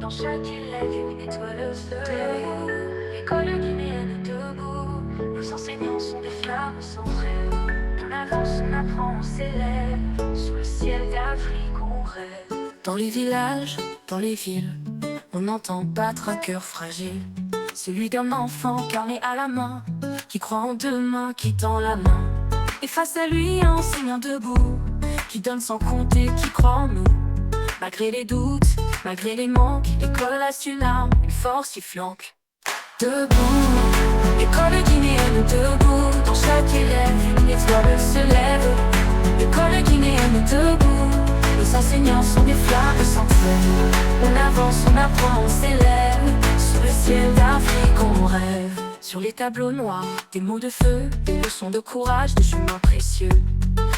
dans chaque élève une étoile au soleil. L'école guinéenne debout, nos enseignants sont des flammes sans rêve. On avance, on apprend, on s'élève, sous le ciel d'Afrique on rêve. Dans les villages, dans les villes, on entend battre un cœur fragile, celui d'un enfant carné à la main, qui croit en demain, qui tend la main. Et face à lui, un enseignant debout, qui donne sans compter, qui croit en nous. Malgré les doutes, malgré les manques, l'école a su l'arme, une force qui flanque. Debout, l'école guinéenne debout, dans chaque élève une étoile se lève. L'école guinéenne debout, les enseignants sont des flammes sans trêve. On avance, on apprend, on s'élève, sous le ciel d'Afrique on rêve. Sur les tableaux noirs, des mots de feu, des leçons de courage, des chemins précieux.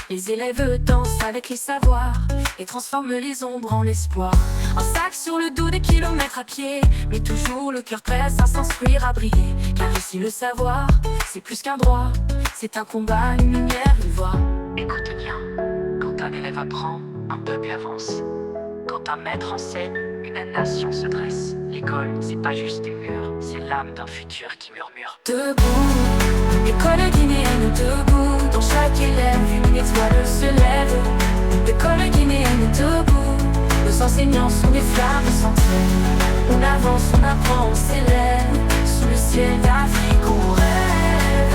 Les élèves dansent avec les savoirs et transforment les ombres en l'espoir. Un sac sur le dos, des kilomètres à pied, mais toujours le cœur prêt à s'instruire, à briller. Car ici le savoir, c'est plus qu'un droit, c'est un combat, une lumière, une voix. Écoute bien, quand un élève apprend, un peuple avance. Quand un maître enseigne, une nation se dresse. L'école, c'est pas juste des murs, c'est l'âme d'un futur qui murmure. Debout, l'école guinéenne debout, dans chaque élève une étoile se lève. L'école guinéenne debout, nos enseignants sont des flammes sans trêve. On avance, on apprend, on s'élève, sous le ciel d'Afrique on rêve,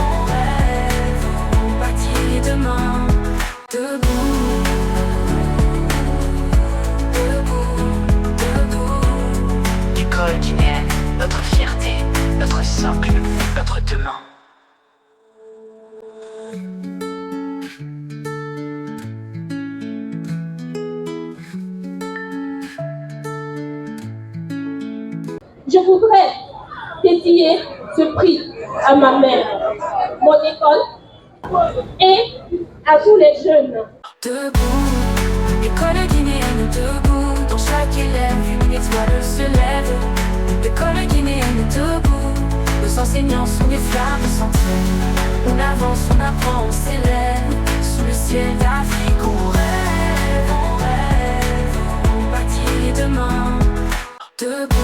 on bâtit demain. Debout, l'école guinéenne, notre fierté, notre socle, notre demain. Je voudrais dédier ce prix à ma mère, mon école et à tous les jeunes. Debout, l'école guinéenne debout, dans chaque élève une étoile se lève. L'école guinéenne debout, nos enseignants sont des flammes sans trêve. On avance, on apprend, on s'élève, sous le ciel d'Afrique on rêve, on bâtit demain. Debout,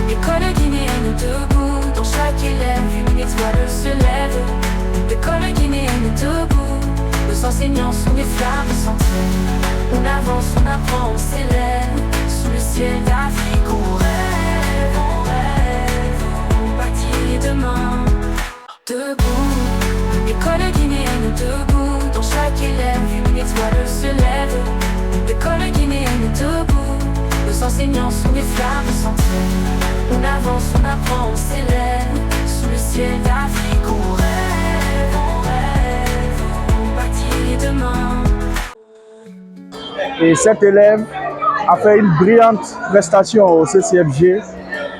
l'école guinéenne debout, dans chaque élève une étoile se lève. L'école guinéenne debout, nos enseignants sont des flammes sans trêve. On avance, on apprend, on s'élève, sous le ciel d'Afrique on rêve, on bâtit demain. Debout, l'école guinéenne debout, dans chaque élève une étoile se lève. L'école guinéenne debout, nos enseignants sont des flammes sans trêve. On avance, on apprend, on s'élève, sous le ciel d'Afrique on rêve, on bâtit demain. Et cet élève a fait une brillante prestation au CCFG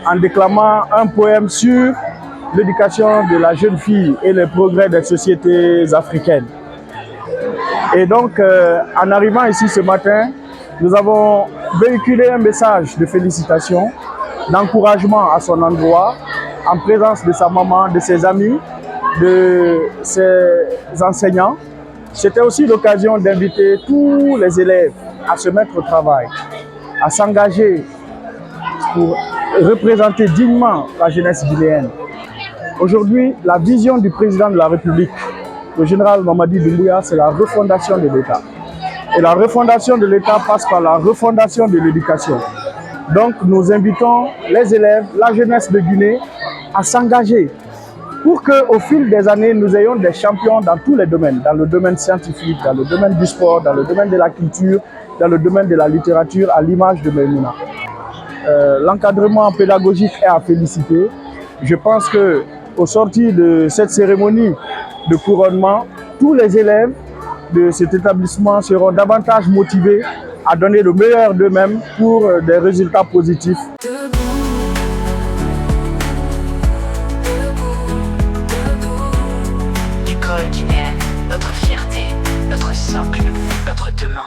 en déclamant un poème sur l'éducation de la jeune fille et les progrès des sociétés africaines. Et donc, en arrivant ici ce matin, nous avons véhiculé un message de félicitations, d'encouragement à son endroit, en présence de sa maman, de ses amis, de ses enseignants. C'était aussi l'occasion d'inviter tous les élèves à se mettre au travail, à s'engager pour représenter dignement la jeunesse guinéenne. Aujourd'hui, la vision du président de la République, le général Mamadi Doumbouya, c'est la refondation de l'État. Et la refondation de l'État passe par la refondation de l'éducation. Donc nous invitons les élèves, la jeunesse de Guinée à s'engager pour qu'au fil des années, nous ayons des champions dans tous les domaines, dans le domaine scientifique, dans le domaine du sport, dans le domaine de la culture, dans le domaine de la littérature, à l'image de Maïmouna. L'encadrement pédagogique est à féliciter. Je pense qu'au sortir de cette cérémonie de couronnement, tous les élèves de cet établissement seront davantage motivés à donner le meilleur d'eux-mêmes pour des résultats positifs. L'école guinéenne, notre fierté, notre socle, notre demain.